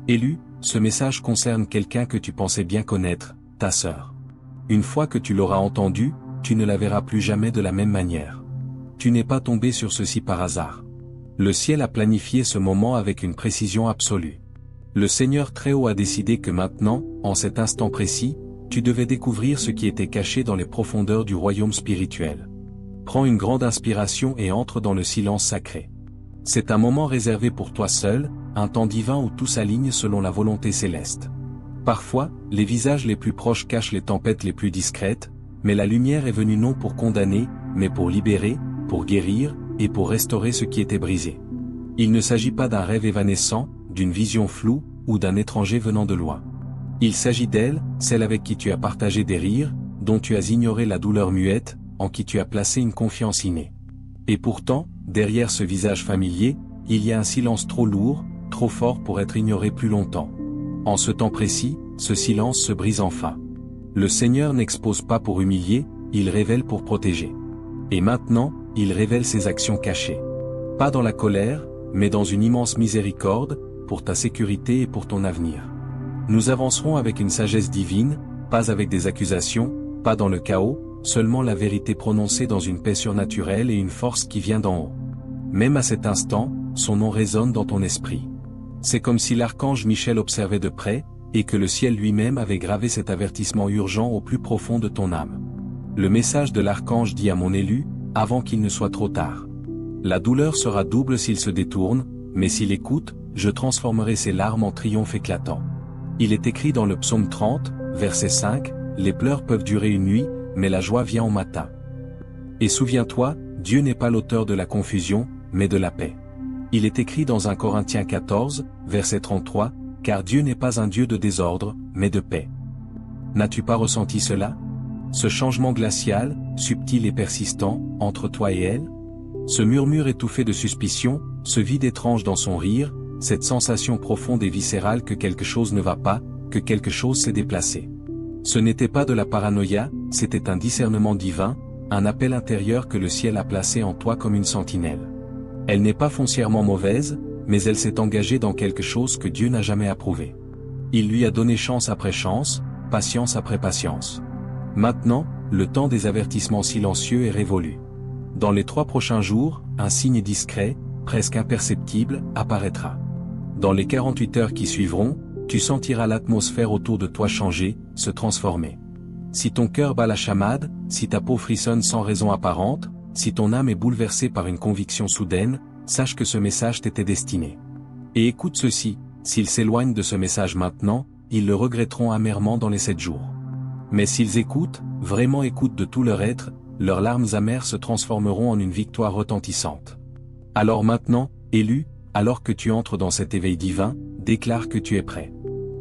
Élu, ce message concerne quelqu'un que tu pensais bien connaître, ta sœur. Une fois que tu l'auras entendu, tu ne la verras plus jamais de la même manière. Tu n'es pas tombé sur ceci par hasard. Le ciel a planifié ce moment avec une précision absolue. Le Seigneur Très-Haut a décidé que maintenant, en cet instant précis, tu devais découvrir ce qui était caché dans les profondeurs du royaume spirituel. Prends une grande inspiration et entre dans le silence sacré. C'est un moment réservé pour toi seul, un temps divin où tout s'aligne selon la volonté céleste. Parfois, les visages les plus proches cachent les tempêtes les plus discrètes, mais la lumière est venue non pour condamner, mais pour libérer, pour guérir, et pour restaurer ce qui était brisé. Il ne s'agit pas d'un rêve évanescent, d'une vision floue, ou d'un étranger venant de loin. Il s'agit d'elle, celle avec qui tu as partagé des rires, dont tu as ignoré la douleur muette, en qui tu as placé une confiance innée. Et pourtant, derrière ce visage familier, il y a un silence trop lourd, trop fort pour être ignoré plus longtemps. En ce temps précis, ce silence se brise enfin. Le Seigneur n'expose pas pour humilier, il révèle pour protéger. Et maintenant, il révèle ses actions cachées. Pas dans la colère, mais dans une immense miséricorde, pour ta sécurité et pour ton avenir. Nous avancerons avec une sagesse divine, pas avec des accusations, pas dans le chaos, seulement la vérité prononcée dans une paix surnaturelle et une force qui vient d'en haut. Même à cet instant, son nom résonne dans ton esprit. C'est comme si l'archange Michel observait de près, et que le ciel lui-même avait gravé cet avertissement urgent au plus profond de ton âme. Le message de l'archange dit à mon élu, avant qu'il ne soit trop tard. La douleur sera double s'il se détourne, mais s'il écoute, je transformerai ses larmes en triomphe éclatant. Il est écrit dans le psaume 30, verset 5, « Les pleurs peuvent durer une nuit, mais la joie vient au matin. » Et souviens-toi, Dieu n'est pas l'auteur de la confusion, mais de la paix. Il est écrit dans 1 Corinthiens 14, verset 33, « Car Dieu n'est pas un Dieu de désordre, mais de paix. » N'as-tu pas ressenti cela? Ce changement glacial, subtil et persistant, entre toi et elle? Ce murmure étouffé de suspicion, ce vide étrange dans son rire, cette sensation profonde et viscérale que quelque chose ne va pas, que quelque chose s'est déplacé. Ce n'était pas de la paranoïa, c'était un discernement divin, un appel intérieur que le ciel a placé en toi comme une sentinelle. Elle n'est pas foncièrement mauvaise, mais elle s'est engagée dans quelque chose que Dieu n'a jamais approuvé. Il lui a donné chance après chance, patience après patience. Maintenant, le temps des avertissements silencieux est révolu. Dans les 3 prochains jours, un signe discret, presque imperceptible, apparaîtra. Dans les 48 heures qui suivront, tu sentiras l'atmosphère autour de toi changer, se transformer. Si ton cœur bat la chamade, si ta peau frissonne sans raison apparente, si ton âme est bouleversée par une conviction soudaine, sache que ce message t'était destiné. Et écoute ceci, s'ils s'éloignent de ce message maintenant, ils le regretteront amèrement dans les 7 jours. Mais s'ils écoutent, vraiment écoutent de tout leur être, leurs larmes amères se transformeront en une victoire retentissante. Alors maintenant, élu, alors que tu entres dans cet éveil divin, déclare que tu es prêt.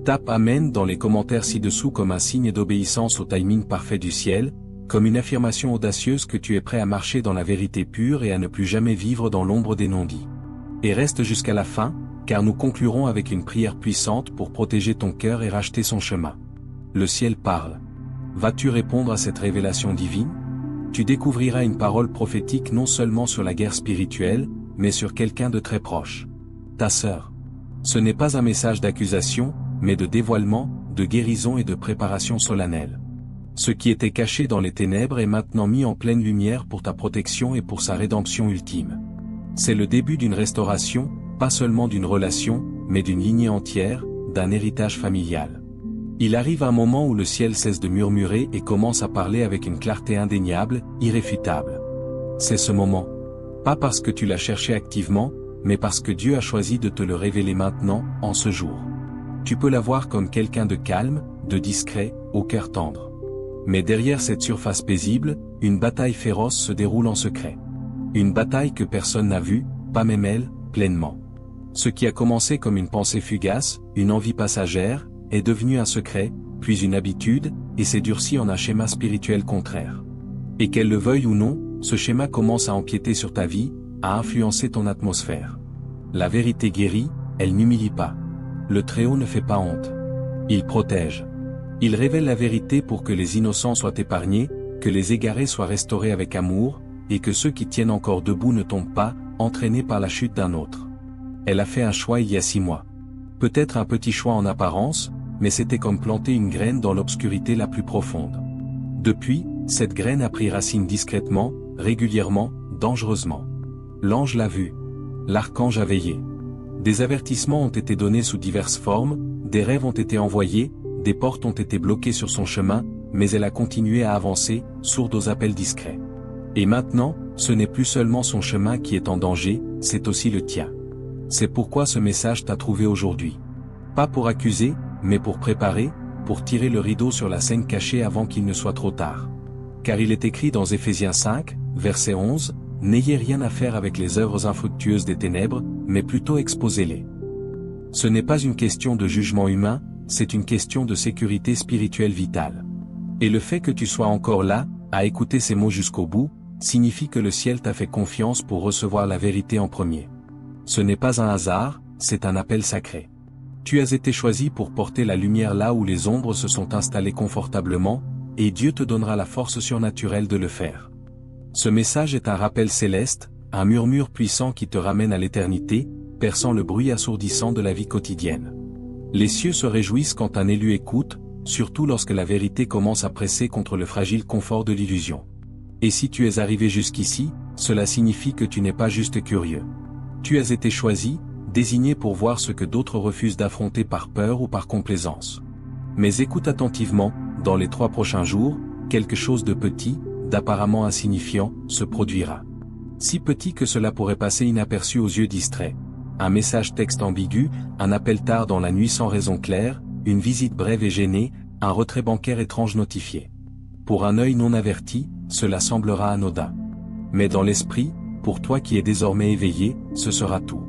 Tape Amen dans les commentaires ci-dessous comme un signe d'obéissance au timing parfait du ciel, comme une affirmation audacieuse que tu es prêt à marcher dans la vérité pure et à ne plus jamais vivre dans l'ombre des non-dits. Et reste jusqu'à la fin, car nous conclurons avec une prière puissante pour protéger ton cœur et racheter son chemin. Le ciel parle. Vas-tu répondre à cette révélation divine? Tu découvriras une parole prophétique non seulement sur la guerre spirituelle, mais sur quelqu'un de très proche. Ta sœur. Ce n'est pas un message d'accusation, mais de dévoilement, de guérison et de préparation solennelle. Ce qui était caché dans les ténèbres est maintenant mis en pleine lumière pour ta protection et pour sa rédemption ultime. C'est le début d'une restauration, pas seulement d'une relation, mais d'une lignée entière, d'un héritage familial. Il arrive un moment où le ciel cesse de murmurer et commence à parler avec une clarté indéniable, irréfutable. C'est ce moment. Pas parce que tu l'as cherché activement, mais parce que Dieu a choisi de te le révéler maintenant, en ce jour. Tu peux la voir comme quelqu'un de calme, de discret, au cœur tendre. Mais derrière cette surface paisible, une bataille féroce se déroule en secret. Une bataille que personne n'a vue, pas même elle, pleinement. Ce qui a commencé comme une pensée fugace, une envie passagère, est devenu un secret, puis une habitude, et s'est durci en un schéma spirituel contraire. Et qu'elle le veuille ou non, ce schéma commence à empiéter sur ta vie, à influencer ton atmosphère. La vérité guérit, elle n'humilie pas. Le Très-Haut ne fait pas honte. Il protège. Il révèle la vérité pour que les innocents soient épargnés, que les égarés soient restaurés avec amour, et que ceux qui tiennent encore debout ne tombent pas, entraînés par la chute d'un autre. Elle a fait un choix il y a 6 mois. Peut-être un petit choix en apparence, mais c'était comme planter une graine dans l'obscurité la plus profonde. Depuis, cette graine a pris racine discrètement, régulièrement, dangereusement. L'ange l'a vu. L'archange a veillé. Des avertissements ont été donnés sous diverses formes, des rêves ont été envoyés, des portes ont été bloquées sur son chemin, mais elle a continué à avancer, sourde aux appels discrets. Et maintenant, ce n'est plus seulement son chemin qui est en danger, c'est aussi le tien. C'est pourquoi ce message t'a trouvé aujourd'hui. Pas pour accuser, mais pour préparer, pour tirer le rideau sur la scène cachée avant qu'il ne soit trop tard. Car il est écrit dans Éphésiens 5, verset 11, « N'ayez rien à faire avec les œuvres infructueuses des ténèbres, mais plutôt exposez-les. » Ce n'est pas une question de jugement humain, c'est une question de sécurité spirituelle vitale. Et le fait que tu sois encore là, à écouter ces mots jusqu'au bout, signifie que le ciel t'a fait confiance pour recevoir la vérité en premier. Ce n'est pas un hasard, c'est un appel sacré. Tu as été choisi pour porter la lumière là où les ombres se sont installées confortablement, et Dieu te donnera la force surnaturelle de le faire. Ce message est un rappel céleste, un murmure puissant qui te ramène à l'éternité, perçant le bruit assourdissant de la vie quotidienne. Les cieux se réjouissent quand un élu écoute, surtout lorsque la vérité commence à presser contre le fragile confort de l'illusion. Et si tu es arrivé jusqu'ici, cela signifie que tu n'es pas juste curieux. Tu as été choisi, désigné pour voir ce que d'autres refusent d'affronter par peur ou par complaisance. Mais écoute attentivement, dans les 3 prochains jours, quelque chose de petit, d'apparemment insignifiant, se produira. Si petit que cela pourrait passer inaperçu aux yeux distraits. Un message texte ambigu, un appel tard dans la nuit sans raison claire, une visite brève et gênée, un retrait bancaire étrange notifié. Pour un œil non averti, cela semblera anodin. Mais dans l'esprit, pour toi qui es désormais éveillé, ce sera tout.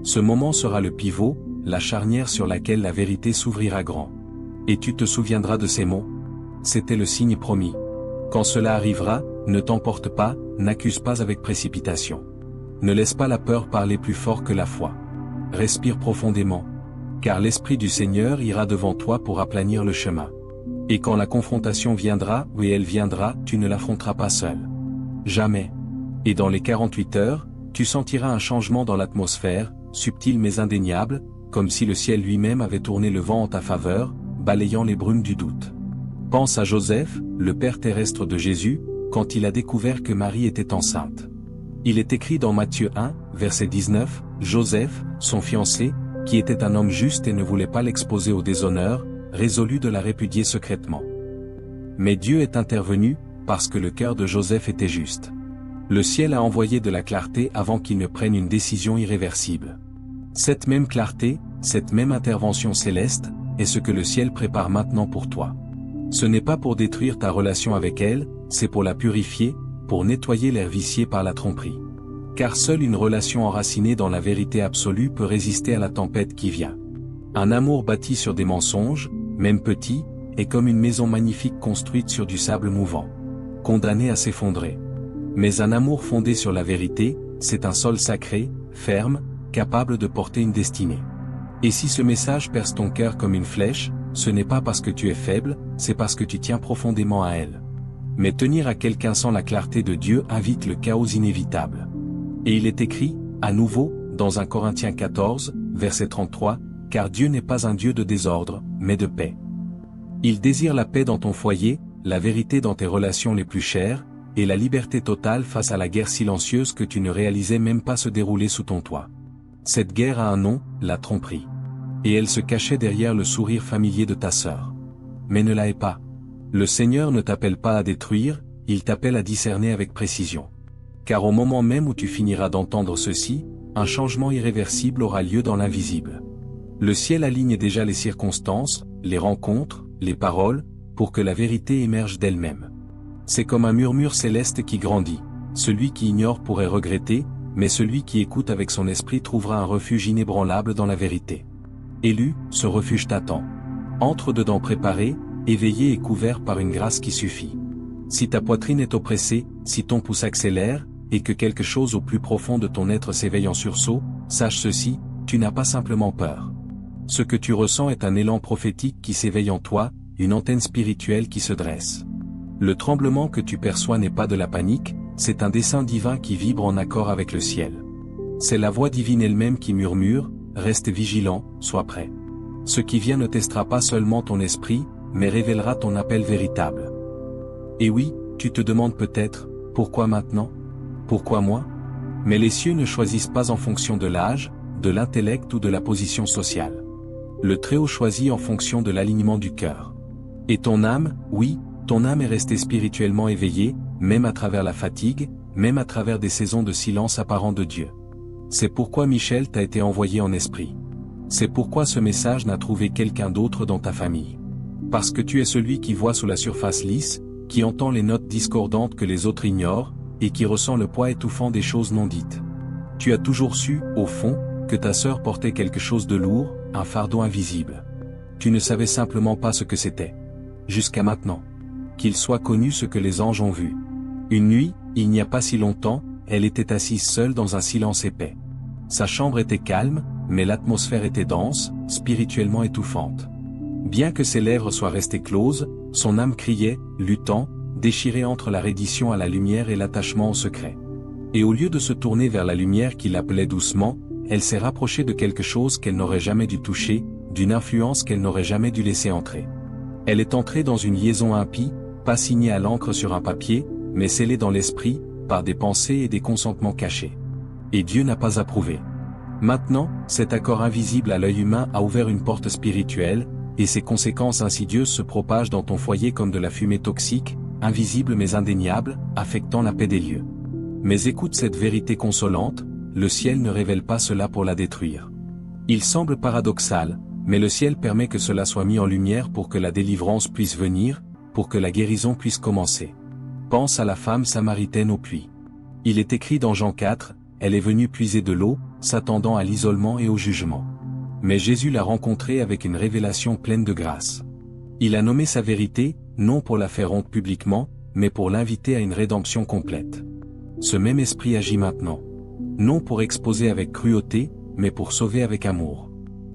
Ce moment sera le pivot, la charnière sur laquelle la vérité s'ouvrira grand. Et tu te souviendras de ces mots. C'était le signe promis. Quand cela arrivera, ne t'emporte pas, n'accuse pas avec précipitation. Ne laisse pas la peur parler plus fort que la foi. Respire profondément. Car l'Esprit du Seigneur ira devant toi pour aplanir le chemin. Et quand la confrontation viendra, oui elle viendra, tu ne l'affronteras pas seul. Jamais. Et dans les 48 heures, tu sentiras un changement dans l'atmosphère, subtil mais indéniable, comme si le ciel lui-même avait tourné le vent en ta faveur, balayant les brumes du doute. Pense à Joseph, le père terrestre de Jésus, quand il a découvert que Marie était enceinte. Il est écrit dans Matthieu 1, verset 19, Joseph, son fiancé, qui était un homme juste et ne voulait pas l'exposer au déshonneur, résolut de la répudier secrètement. Mais Dieu est intervenu, parce que le cœur de Joseph était juste. Le ciel a envoyé de la clarté avant qu'il ne prenne une décision irréversible. Cette même clarté, cette même intervention céleste, est ce que le ciel prépare maintenant pour toi. Ce n'est pas pour détruire ta relation avec elle, c'est pour la purifier, pour nettoyer l'air vicié par la tromperie. Car seule une relation enracinée dans la vérité absolue peut résister à la tempête qui vient. Un amour bâti sur des mensonges, même petits, est comme une maison magnifique construite sur du sable mouvant, condamnée à s'effondrer. Mais un amour fondé sur la vérité, c'est un sol sacré, ferme, capable de porter une destinée. Et si ce message perce ton cœur comme une flèche, ce n'est pas parce que tu es faible, c'est parce que tu tiens profondément à elle. Mais tenir à quelqu'un sans la clarté de Dieu invite le chaos inévitable. Et il est écrit, à nouveau, dans 1 Corinthiens 14, verset 33, « Car Dieu n'est pas un Dieu de désordre, mais de paix. » Il désire la paix dans ton foyer, la vérité dans tes relations les plus chères, et la liberté totale face à la guerre silencieuse que tu ne réalisais même pas se dérouler sous ton toit. Cette guerre a un nom, la tromperie. Et elle se cachait derrière le sourire familier de ta sœur. Mais ne la hais pas. Le Seigneur ne t'appelle pas à détruire, il t'appelle à discerner avec précision. Car au moment même où tu finiras d'entendre ceci, un changement irréversible aura lieu dans l'invisible. Le ciel aligne déjà les circonstances, les rencontres, les paroles, pour que la vérité émerge d'elle-même. C'est comme un murmure céleste qui grandit. Celui qui ignore pourrait regretter, mais celui qui écoute avec son esprit trouvera un refuge inébranlable dans la vérité. Élu, ce refuge t'attend. Entre dedans préparé, éveillé et couvert par une grâce qui suffit. Si ta poitrine est oppressée, si ton pouls accélère, et que quelque chose au plus profond de ton être s'éveille en sursaut, sache ceci, tu n'as pas simplement peur. Ce que tu ressens est un élan prophétique qui s'éveille en toi, une antenne spirituelle qui se dresse. Le tremblement que tu perçois n'est pas de la panique, c'est un dessein divin qui vibre en accord avec le ciel. C'est la voix divine elle-même qui murmure, reste vigilant, sois prêt. Ce qui vient ne testera pas seulement ton esprit, mais révélera ton appel véritable. Et oui, tu te demandes peut-être, pourquoi maintenant? Pourquoi moi? Mais les cieux ne choisissent pas en fonction de l'âge, de l'intellect ou de la position sociale. Le Très-Haut choisit en fonction de l'alignement du cœur. Et ton âme, oui, ton âme est restée spirituellement éveillée, même à travers la fatigue, même à travers des saisons de silence apparent de Dieu. C'est pourquoi Michel t'a été envoyé en esprit. C'est pourquoi ce message n'a trouvé quelqu'un d'autre dans ta famille. Parce que tu es celui qui voit sous la surface lisse, qui entend les notes discordantes que les autres ignorent, et qui ressent le poids étouffant des choses non dites. Tu as toujours su, au fond, que ta sœur portait quelque chose de lourd, un fardeau invisible. Tu ne savais simplement pas ce que c'était. Jusqu'à maintenant. Qu'il soit connu ce que les anges ont vu. Une nuit, il n'y a pas si longtemps, elle était assise seule dans un silence épais. Sa chambre était calme, mais l'atmosphère était dense, spirituellement étouffante. Bien que ses lèvres soient restées closes, son âme criait, luttant, déchirée entre la reddition à la lumière et l'attachement au secret. Et au lieu de se tourner vers la lumière qui l'appelait doucement, elle s'est rapprochée de quelque chose qu'elle n'aurait jamais dû toucher, d'une influence qu'elle n'aurait jamais dû laisser entrer. Elle est entrée dans une liaison impie, pas signée à l'encre sur un papier, mais scellée dans l'esprit, par des pensées et des consentements cachés. Et Dieu n'a pas approuvé. Maintenant, cet accord invisible à l'œil humain a ouvert une porte spirituelle, et ses conséquences insidieuses se propagent dans ton foyer comme de la fumée toxique, invisible mais indéniable, affectant la paix des lieux. Mais écoute cette vérité consolante, le ciel ne révèle pas cela pour la détruire. Il semble paradoxal, mais le ciel permet que cela soit mis en lumière pour que la délivrance puisse venir, pour que la guérison puisse commencer. Pense à la femme samaritaine au puits. Il est écrit dans Jean 4, elle est venue puiser de l'eau, s'attendant à l'isolement et au jugement. Mais Jésus l'a rencontrée avec une révélation pleine de grâce. Il a nommé sa vérité, non pour la faire honte publiquement, mais pour l'inviter à une rédemption complète. Ce même esprit agit maintenant. Non pour exposer avec cruauté, mais pour sauver avec amour.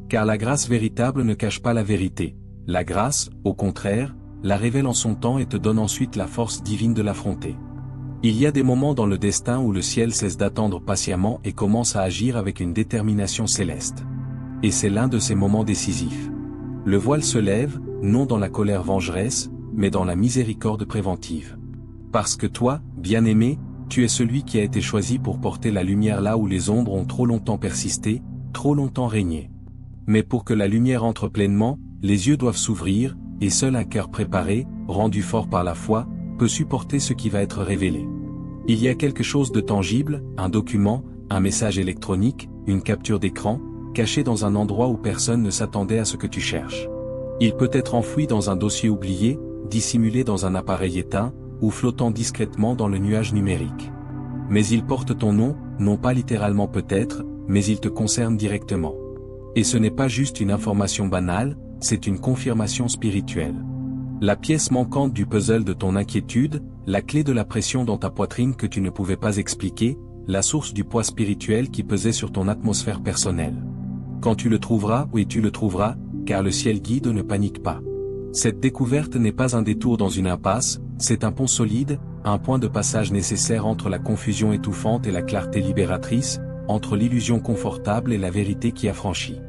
Car la grâce véritable ne cache pas la vérité. La grâce, au contraire, la révèle en son temps et te donne ensuite la force divine de l'affronter. Il y a des moments dans le destin où le ciel cesse d'attendre patiemment et commence à agir avec une détermination céleste. Et c'est l'un de ces moments décisifs. Le voile se lève, non dans la colère vengeresse, mais dans la miséricorde préventive. Parce que toi, bien-aimé, tu es celui qui a été choisi pour porter la lumière là où les ombres ont trop longtemps persisté, trop longtemps régné. Mais pour que la lumière entre pleinement, les yeux doivent s'ouvrir, et seul un cœur préparé, rendu fort par la foi, peut supporter ce qui va être révélé. Il y a quelque chose de tangible, un document, un message électronique, une capture d'écran, caché dans un endroit où personne ne s'attendait à ce que tu cherches. Il peut être enfoui dans un dossier oublié, dissimulé dans un appareil éteint, ou flottant discrètement dans le nuage numérique. Mais il porte ton nom, non pas littéralement peut-être, mais il te concerne directement. Et ce n'est pas juste une information banale, c'est une confirmation spirituelle. La pièce manquante du puzzle de ton inquiétude, la clé de la pression dans ta poitrine que tu ne pouvais pas expliquer, la source du poids spirituel qui pesait sur ton atmosphère personnelle. Quand tu le trouveras, oui tu le trouveras, car le ciel guide, ne panique pas. Cette découverte n'est pas un détour dans une impasse, c'est un pont solide, un point de passage nécessaire entre la confusion étouffante et la clarté libératrice, entre l'illusion confortable et la vérité qui affranchit.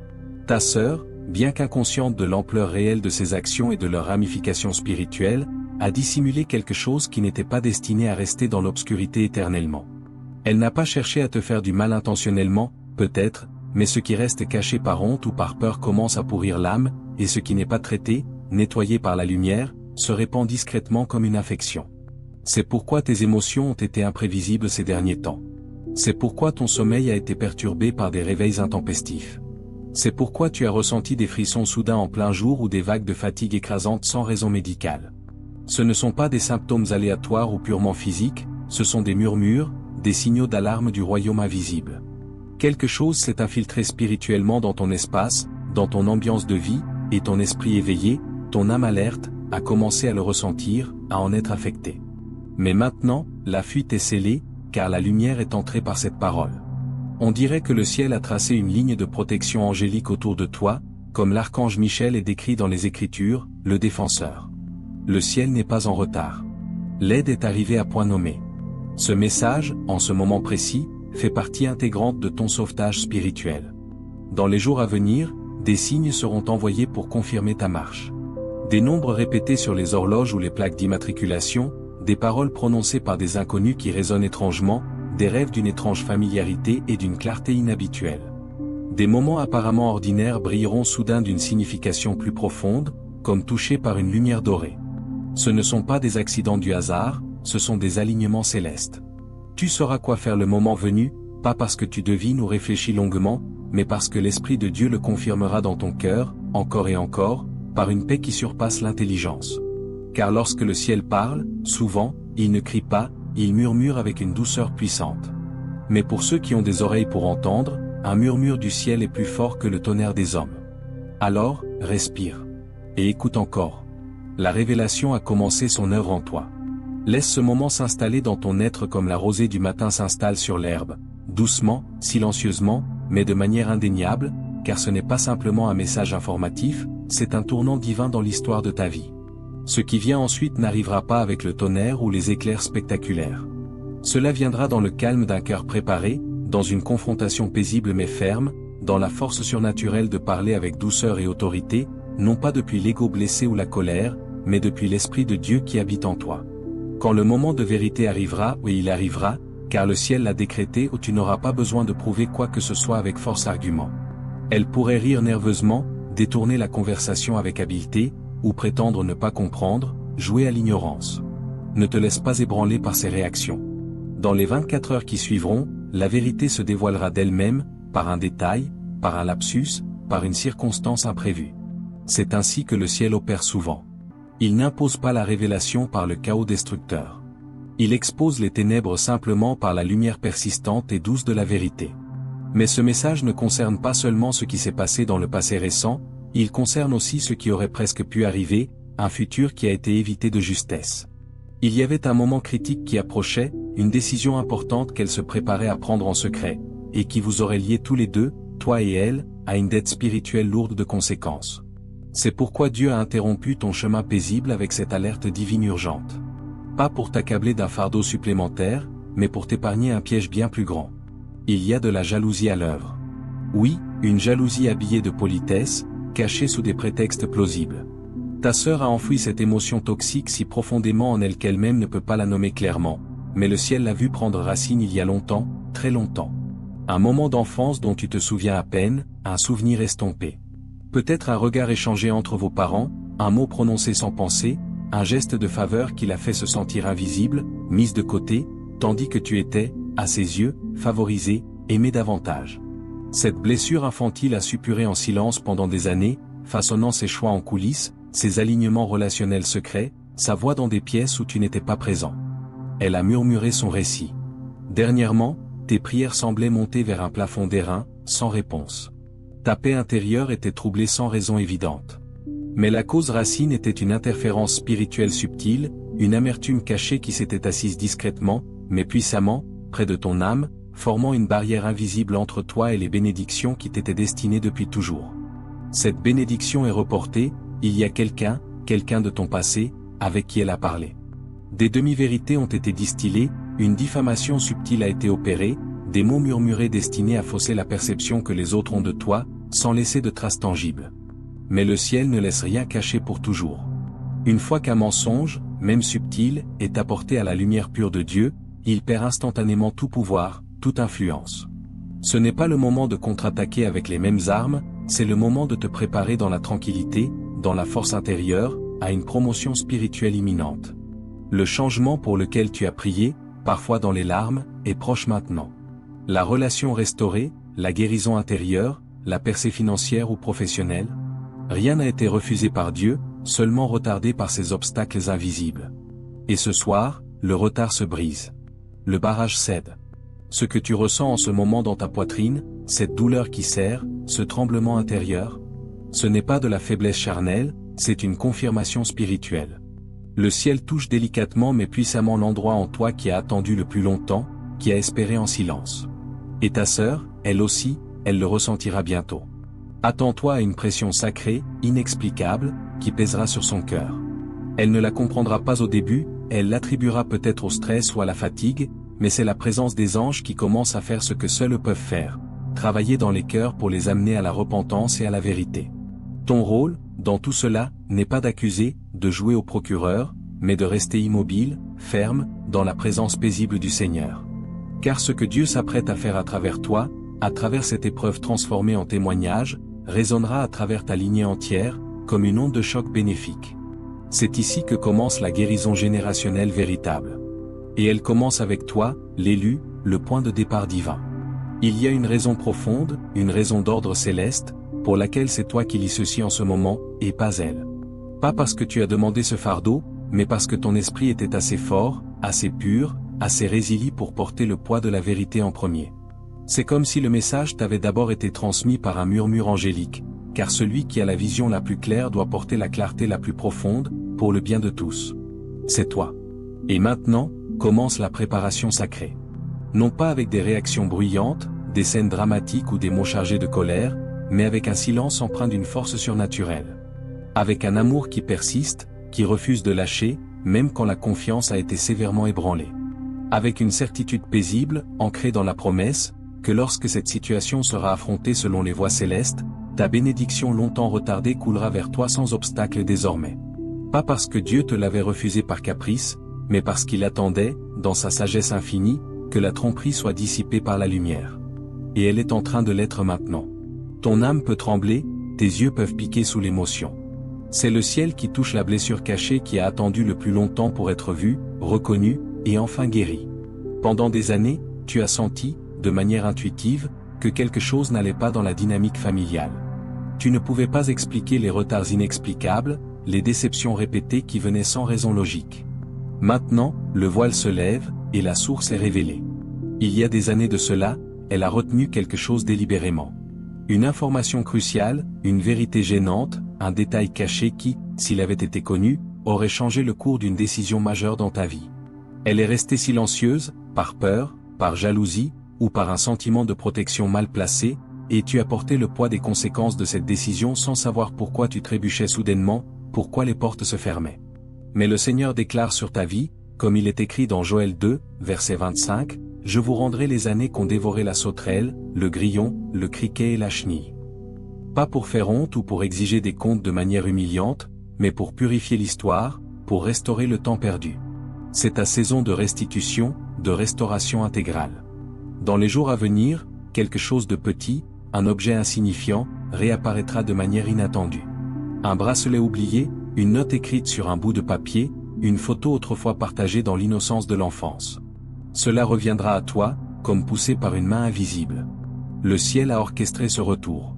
Ta sœur, bien qu'inconsciente de l'ampleur réelle de ses actions et de leurs ramifications spirituelles, a dissimulé quelque chose qui n'était pas destiné à rester dans l'obscurité éternellement. Elle n'a pas cherché à te faire du mal intentionnellement, peut-être, mais ce qui reste caché par honte ou par peur commence à pourrir l'âme, et ce qui n'est pas traité, nettoyé par la lumière, se répand discrètement comme une infection. C'est pourquoi tes émotions ont été imprévisibles ces derniers temps. C'est pourquoi ton sommeil a été perturbé par des réveils intempestifs. C'est pourquoi tu as ressenti des frissons soudains en plein jour ou des vagues de fatigue écrasantes sans raison médicale. Ce ne sont pas des symptômes aléatoires ou purement physiques, ce sont des murmures, des signaux d'alarme du royaume invisible. Quelque chose s'est infiltré spirituellement dans ton espace, dans ton ambiance de vie, et ton esprit éveillé, ton âme alerte, a commencé à le ressentir, à en être affecté. Mais maintenant, la fuite est scellée, car la lumière est entrée par cette parole. On dirait que le ciel a tracé une ligne de protection angélique autour de toi, comme l'archange Michel est décrit dans les Écritures, le défenseur. Le ciel n'est pas en retard. L'aide est arrivée à point nommé. Ce message, en ce moment précis, fait partie intégrante de ton sauvetage spirituel. Dans les jours à venir, des signes seront envoyés pour confirmer ta marche. Des nombres répétés sur les horloges ou les plaques d'immatriculation, des paroles prononcées par des inconnus qui résonnent étrangement, des rêves d'une étrange familiarité et d'une clarté inhabituelle. Des moments apparemment ordinaires brilleront soudain d'une signification plus profonde, comme touchés par une lumière dorée. Ce ne sont pas des accidents du hasard, ce sont des alignements célestes. Tu sauras quoi faire le moment venu, pas parce que tu devines ou réfléchis longuement, mais parce que l'Esprit de Dieu le confirmera dans ton cœur, encore et encore, par une paix qui surpasse l'intelligence. Car lorsque le ciel parle, souvent, il ne crie pas, il murmure avec une douceur puissante. Mais pour ceux qui ont des oreilles pour entendre, un murmure du ciel est plus fort que le tonnerre des hommes. Alors, respire. Et écoute encore. La révélation a commencé son œuvre en toi. Laisse ce moment s'installer dans ton être comme la rosée du matin s'installe sur l'herbe, doucement, silencieusement, mais de manière indéniable, car ce n'est pas simplement un message informatif, c'est un tournant divin dans l'histoire de ta vie. Ce qui vient ensuite n'arrivera pas avec le tonnerre ou les éclairs spectaculaires. Cela viendra dans le calme d'un cœur préparé, dans une confrontation paisible mais ferme, dans la force surnaturelle de parler avec douceur et autorité, non pas depuis l'ego blessé ou la colère, mais depuis l'Esprit de Dieu qui habite en toi. Quand le moment de vérité arrivera, oui il arrivera, car le ciel l'a décrété où tu n'auras pas besoin de prouver quoi que ce soit avec force argument. Elle pourrait rire nerveusement, détourner la conversation avec habileté, ou prétendre ne pas comprendre, jouer à l'ignorance. Ne te laisse pas ébranler par ces réactions. Dans les 24 heures qui suivront, la vérité se dévoilera d'elle-même, par un détail, par un lapsus, par une circonstance imprévue. C'est ainsi que le ciel opère souvent. Il n'impose pas la révélation par le chaos destructeur. Il expose les ténèbres simplement par la lumière persistante et douce de la vérité. Mais ce message ne concerne pas seulement ce qui s'est passé dans le passé récent, il concerne aussi ce qui aurait presque pu arriver, un futur qui a été évité de justesse. Il y avait un moment critique qui approchait, une décision importante qu'elle se préparait à prendre en secret, et qui vous aurait liés tous les deux, toi et elle, à une dette spirituelle lourde de conséquences. C'est pourquoi Dieu a interrompu ton chemin paisible avec cette alerte divine urgente. Pas pour t'accabler d'un fardeau supplémentaire, mais pour t'épargner un piège bien plus grand. Il y a de la jalousie à l'œuvre. Oui, une jalousie habillée de politesse, cachée sous des prétextes plausibles. Ta sœur a enfoui cette émotion toxique si profondément en elle qu'elle-même ne peut pas la nommer clairement, mais le ciel l'a vue prendre racine il y a longtemps, très longtemps. Un moment d'enfance dont tu te souviens à peine, un souvenir estompé. Peut-être un regard échangé entre vos parents, un mot prononcé sans penser, un geste de faveur qui l'a fait se sentir invisible, mise de côté, tandis que tu étais, à ses yeux, favorisé, aimé davantage. Cette blessure infantile a suppuré en silence pendant des années, façonnant ses choix en coulisses, ses alignements relationnels secrets, sa voix dans des pièces où tu n'étais pas présent. Elle a murmuré son récit. Dernièrement, tes prières semblaient monter vers un plafond d'airain, sans réponse. Ta paix intérieure était troublée sans raison évidente. Mais la cause racine était une interférence spirituelle subtile, une amertume cachée qui s'était assise discrètement, mais puissamment, près de ton âme, formant une barrière invisible entre toi et les bénédictions qui t'étaient destinées depuis toujours. Cette bénédiction est reportée, il y a quelqu'un de ton passé, avec qui elle a parlé. Des demi-vérités ont été distillées, une diffamation subtile a été opérée, des mots murmurés destinés à fausser la perception que les autres ont de toi, sans laisser de traces tangibles. Mais le ciel ne laisse rien cacher pour toujours. Une fois qu'un mensonge, même subtil, est apporté à la lumière pure de Dieu, il perd instantanément tout pouvoir, toute influence. Ce n'est pas le moment de contre-attaquer avec les mêmes armes, c'est le moment de te préparer dans la tranquillité, dans la force intérieure, à une promotion spirituelle imminente. Le changement pour lequel tu as prié, parfois dans les larmes, est proche maintenant. La relation restaurée, la guérison intérieure, la percée financière ou professionnelle, rien n'a été refusé par Dieu, seulement retardé par ces obstacles invisibles. Et ce soir, le retard se brise. Le barrage cède. Ce que tu ressens en ce moment dans ta poitrine, cette douleur qui serre, ce tremblement intérieur, ce n'est pas de la faiblesse charnelle, c'est une confirmation spirituelle. Le ciel touche délicatement mais puissamment l'endroit en toi qui a attendu le plus longtemps, qui a espéré en silence. Et ta sœur, elle aussi, elle le ressentira bientôt. Attends-toi à une pression sacrée, inexplicable, qui pèsera sur son cœur. Elle ne la comprendra pas au début, elle l'attribuera peut-être au stress ou à la fatigue, mais c'est la présence des anges qui commence à faire ce que seuls eux peuvent faire. travailler dans les cœurs pour les amener à la repentance et à la vérité. Ton rôle, dans tout cela, n'est pas d'accuser, de jouer au procureur, mais de rester immobile, ferme, dans la présence paisible du Seigneur. Car ce que Dieu s'apprête à faire à travers toi, à travers cette épreuve transformée en témoignage, résonnera à travers ta lignée entière, comme une onde de choc bénéfique. C'est ici que commence la guérison générationnelle véritable. Et elle commence avec toi, l'élu, le point de départ divin. Il y a une raison profonde, une raison d'ordre céleste, pour laquelle c'est toi qui lis ceci en ce moment, et pas elle. Pas parce que tu as demandé ce fardeau, mais parce que ton esprit était assez fort, assez pur, assez résilient pour porter le poids de la vérité en premier. C'est comme si le message t'avait d'abord été transmis par un murmure angélique, car celui qui a la vision la plus claire doit porter la clarté la plus profonde, pour le bien de tous. C'est toi. Et maintenant, commence la préparation sacrée. Non pas avec des réactions bruyantes, des scènes dramatiques ou des mots chargés de colère, mais avec un silence empreint d'une force surnaturelle. Avec un amour qui persiste, qui refuse de lâcher, même quand la confiance a été sévèrement ébranlée. Avec une certitude paisible, ancrée dans la promesse, que lorsque cette situation sera affrontée selon les voies célestes, ta bénédiction longtemps retardée coulera vers toi sans obstacle désormais. Pas parce que Dieu te l'avait refusé par caprice, mais parce qu'il attendait, dans sa sagesse infinie, que la tromperie soit dissipée par la lumière. Et elle est en train de l'être maintenant. Ton âme peut trembler, tes yeux peuvent piquer sous l'émotion. C'est le ciel qui touche la blessure cachée qui a attendu le plus longtemps pour être vue, reconnue, et enfin guérie. Pendant des années, tu as senti, de manière intuitive, que quelque chose n'allait pas dans la dynamique familiale. Tu ne pouvais pas expliquer les retards inexplicables, les déceptions répétées qui venaient sans raison logique. Maintenant, le voile se lève, et la source est révélée. Il y a des années de cela, elle a retenu quelque chose délibérément. Une information cruciale, une vérité gênante, un détail caché qui, s'il avait été connu, aurait changé le cours d'une décision majeure dans ta vie. Elle est restée silencieuse, par peur, par jalousie, ou par un sentiment de protection mal placé, et tu as porté le poids des conséquences de cette décision sans savoir pourquoi tu trébuchais soudainement, pourquoi les portes se fermaient. Mais le Seigneur déclare sur ta vie, comme il est écrit dans Joël 2, verset 25, « Je vous rendrai les années qu'ont dévoré la sauterelle, le grillon, le criquet et la chenille. » Pas pour faire honte ou pour exiger des comptes de manière humiliante, mais pour purifier l'histoire, pour restaurer le temps perdu. C'est ta saison de restitution, de restauration intégrale. Dans les jours à venir, quelque chose de petit, un objet insignifiant, réapparaîtra de manière inattendue. Un bracelet oublié, une note écrite sur un bout de papier, une photo autrefois partagée dans l'innocence de l'enfance. Cela reviendra à toi, comme poussé par une main invisible. Le ciel a orchestré ce retour.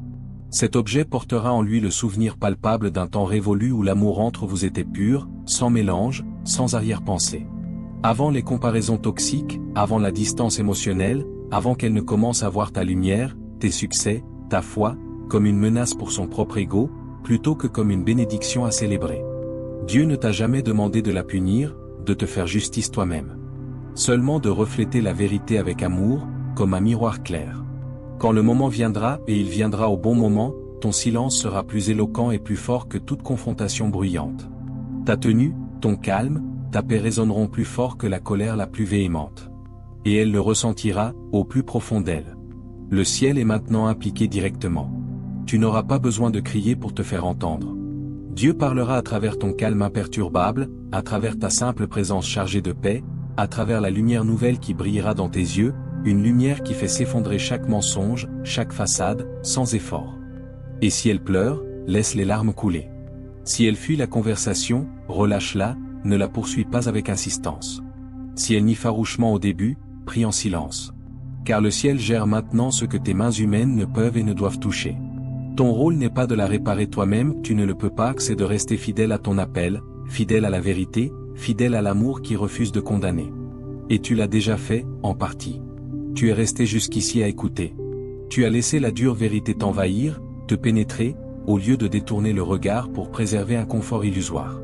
Cet objet portera en lui le souvenir palpable d'un temps révolu où l'amour entre vous était pur, sans mélange, sans arrière-pensée. Avant les comparaisons toxiques, avant la distance émotionnelle, avant qu'elle ne commence à voir ta lumière, tes succès, ta foi, comme une menace pour son propre ego, plutôt que comme une bénédiction à célébrer. Dieu ne t'a jamais demandé de la punir, de te faire justice toi-même. Seulement de refléter la vérité avec amour, comme un miroir clair. Quand le moment viendra, et il viendra au bon moment, ton silence sera plus éloquent et plus fort que toute confrontation bruyante. Ta tenue, ton calme, ta paix résonneront plus fort que la colère la plus véhémente. Et elle le ressentira, au plus profond d'elle. Le ciel est maintenant impliqué directement. Tu n'auras pas besoin de crier pour te faire entendre. Dieu parlera à travers ton calme imperturbable, à travers ta simple présence chargée de paix, à travers la lumière nouvelle qui brillera dans tes yeux, une lumière qui fait s'effondrer chaque mensonge, chaque façade, sans effort. Et si elle pleure, laisse les larmes couler. Si elle fuit la conversation, relâche-la, ne la poursuis pas avec insistance. Si elle nie farouchement au début, prie en silence. Car le ciel gère maintenant ce que tes mains humaines ne peuvent et ne doivent toucher. Ton rôle n'est pas de la réparer toi-même, tu ne le peux pas, c'est de rester fidèle à ton appel, fidèle à la vérité, fidèle à l'amour qui refuse de condamner. Et tu l'as déjà fait, en partie. Tu es resté jusqu'ici à écouter. Tu as laissé la dure vérité t'envahir, te pénétrer, au lieu de détourner le regard pour préserver un confort illusoire.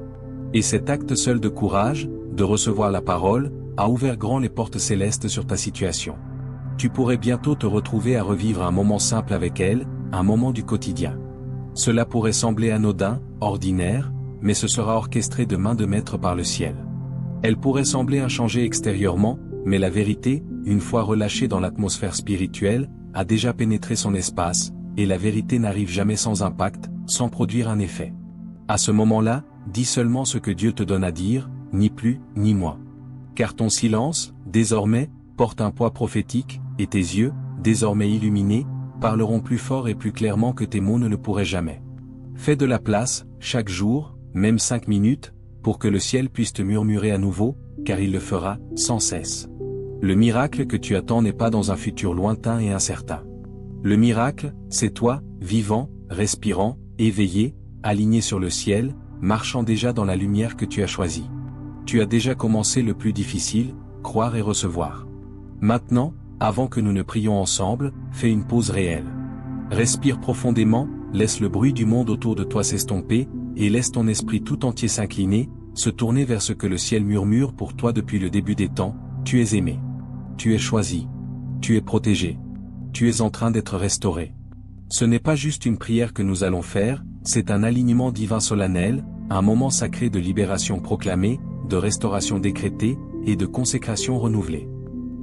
Et cet acte seul de courage, de recevoir la parole, a ouvert grand les portes célestes sur ta situation. Tu pourrais bientôt te retrouver à revivre un moment simple avec elle, un moment du quotidien. Cela pourrait sembler anodin, ordinaire, mais ce sera orchestré de main de maître par le ciel. Elle pourrait sembler inchangée extérieurement, mais la vérité, une fois relâchée dans l'atmosphère spirituelle, a déjà pénétré son espace, et la vérité n'arrive jamais sans impact, sans produire un effet. À ce moment-là, dis seulement ce que Dieu te donne à dire, ni plus, ni moins. Car ton silence, désormais, porte un poids prophétique, et tes yeux, désormais illuminés, parleront plus fort et plus clairement que tes mots ne le pourraient jamais. Fais de la place, chaque jour, même 5 minutes, pour que le ciel puisse te murmurer à nouveau, car il le fera, sans cesse. Le miracle que tu attends n'est pas dans un futur lointain et incertain. Le miracle, c'est toi, vivant, respirant, éveillé, aligné sur le ciel, marchant déjà dans la lumière que tu as choisie. Tu as déjà commencé le plus difficile, croire et recevoir. Maintenant, avant que nous ne prions ensemble, fais une pause réelle. Respire profondément, laisse le bruit du monde autour de toi s'estomper, et laisse ton esprit tout entier s'incliner, se tourner vers ce que le ciel murmure pour toi depuis le début des temps. Tu es aimé. Tu es choisi. Tu es protégé. Tu es en train d'être restauré. Ce n'est pas juste une prière que nous allons faire, c'est un alignement divin solennel, un moment sacré de libération proclamée, de restauration décrétée, et de consécration renouvelée.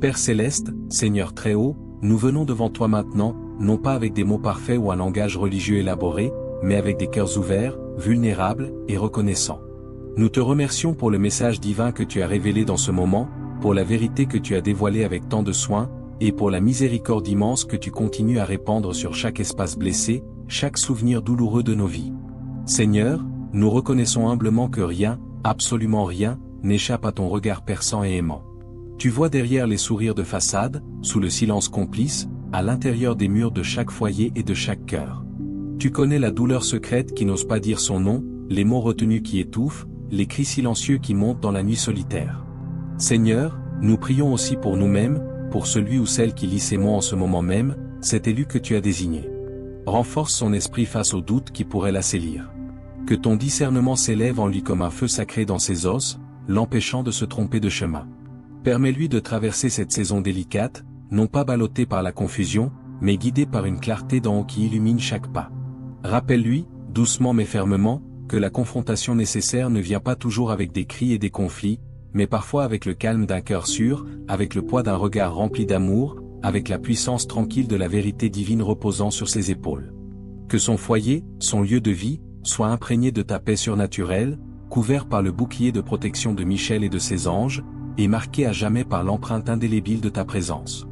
Père Céleste, Seigneur Très-Haut, nous venons devant toi maintenant, non pas avec des mots parfaits ou un langage religieux élaboré, mais avec des cœurs ouverts, vulnérables et reconnaissants. Nous te remercions pour le message divin que tu as révélé dans ce moment, pour la vérité que tu as dévoilée avec tant de soin, et pour la miséricorde immense que tu continues à répandre sur chaque espace blessé, chaque souvenir douloureux de nos vies. Seigneur, nous reconnaissons humblement que rien, absolument rien, n'échappe à ton regard perçant et aimant. Tu vois derrière les sourires de façade, sous le silence complice, à l'intérieur des murs de chaque foyer et de chaque cœur. Tu connais la douleur secrète qui n'ose pas dire son nom, les mots retenus qui étouffent, les cris silencieux qui montent dans la nuit solitaire. Seigneur, nous prions aussi pour nous-mêmes, pour celui ou celle qui lit ces mots en ce moment même, cet élu que tu as désigné. Renforce son esprit face aux doutes qui pourraient l'assaillir. Que ton discernement s'élève en lui comme un feu sacré dans ses os, l'empêchant de se tromper de chemin. Permets-lui de traverser cette saison délicate, non pas ballotté par la confusion, mais guidé par une clarté d'en haut qui illumine chaque pas. Rappelle-lui, doucement mais fermement, que la confrontation nécessaire ne vient pas toujours avec des cris et des conflits, mais parfois avec le calme d'un cœur sûr, avec le poids d'un regard rempli d'amour, avec la puissance tranquille de la vérité divine reposant sur ses épaules. Que son foyer, son lieu de vie, soit imprégné de ta paix surnaturelle, couvert par le bouclier de protection de Michel et de ses anges, et marqué à jamais par l'empreinte indélébile de ta présence.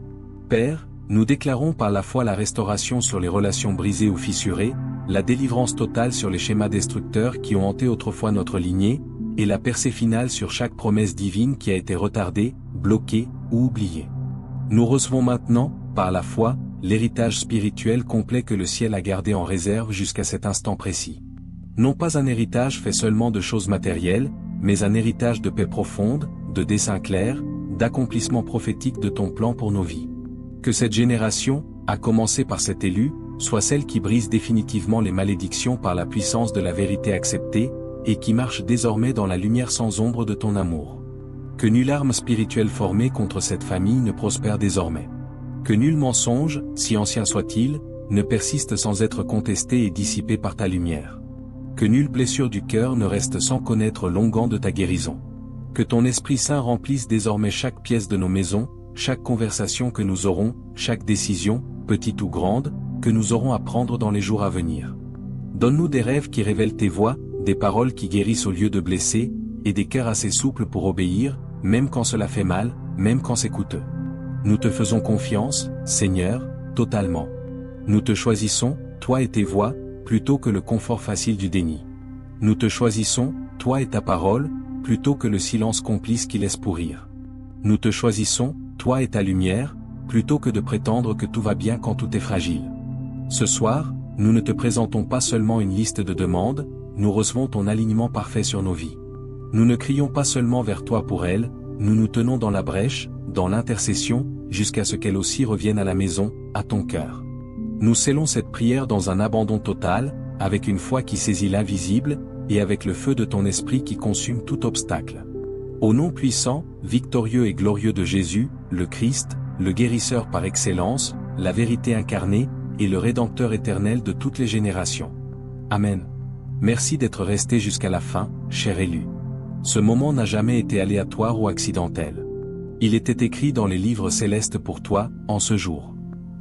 Père, nous déclarons par la foi la restauration sur les relations brisées ou fissurées, la délivrance totale sur les schémas destructeurs qui ont hanté autrefois notre lignée, et la percée finale sur chaque promesse divine qui a été retardée, bloquée ou oubliée. Nous recevons maintenant, par la foi, l'héritage spirituel complet que le ciel a gardé en réserve jusqu'à cet instant précis. Non pas un héritage fait seulement de choses matérielles, mais un héritage de paix profonde, de dessein clair, d'accomplissement prophétique de ton plan pour nos vies. Que cette génération, à commencer par cet élu, soit celle qui brise définitivement les malédictions par la puissance de la vérité acceptée, et qui marche désormais dans la lumière sans ombre de ton amour. Que nulle arme spirituelle formée contre cette famille ne prospère désormais. Que nul mensonge, si ancien soit-il, ne persiste sans être contesté et dissipé par ta lumière. Que nulle blessure du cœur ne reste sans connaître l'onguent de ta guérison. Que ton Esprit Saint remplisse désormais chaque pièce de nos maisons, chaque conversation que nous aurons, chaque décision, petite ou grande, que nous aurons à prendre dans les jours à venir. Donne-nous des rêves qui révèlent tes voies, des paroles qui guérissent au lieu de blesser, et des cœurs assez souples pour obéir, même quand cela fait mal, même quand c'est coûteux. Nous te faisons confiance, Seigneur, totalement. Nous te choisissons, toi et tes voies, plutôt que le confort facile du déni. Nous te choisissons, toi et ta parole, plutôt que le silence complice qui laisse pourrir. Nous te choisissons, toi et ta lumière, plutôt que de prétendre que tout va bien quand tout est fragile. Ce soir, nous ne te présentons pas seulement une liste de demandes, nous recevons ton alignement parfait sur nos vies. Nous ne crions pas seulement vers toi pour elles, nous nous tenons dans la brèche, dans l'intercession, jusqu'à ce qu'elle aussi revienne à la maison, à ton cœur. Nous scellons cette prière dans un abandon total, avec une foi qui saisit l'invisible, et avec le feu de ton esprit qui consume tout obstacle. Au nom puissant, victorieux et glorieux de Jésus, le Christ, le guérisseur par excellence, la vérité incarnée, et le Rédempteur éternel de toutes les générations. Amen. Merci d'être resté jusqu'à la fin, cher élu. Ce moment n'a jamais été aléatoire ou accidentel. Il était écrit dans les livres célestes pour toi, en ce jour.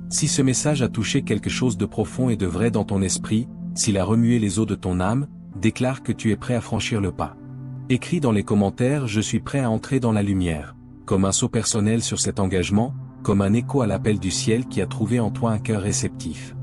Si ce message a touché quelque chose de profond et de vrai dans ton esprit, s'il a remué les eaux de ton âme, déclare que tu es prêt à franchir le pas. Écris dans les commentaires « Je suis prêt à entrer dans la lumière », comme un saut personnel sur cet engagement, comme un écho à l'appel du ciel qui a trouvé en toi un cœur réceptif.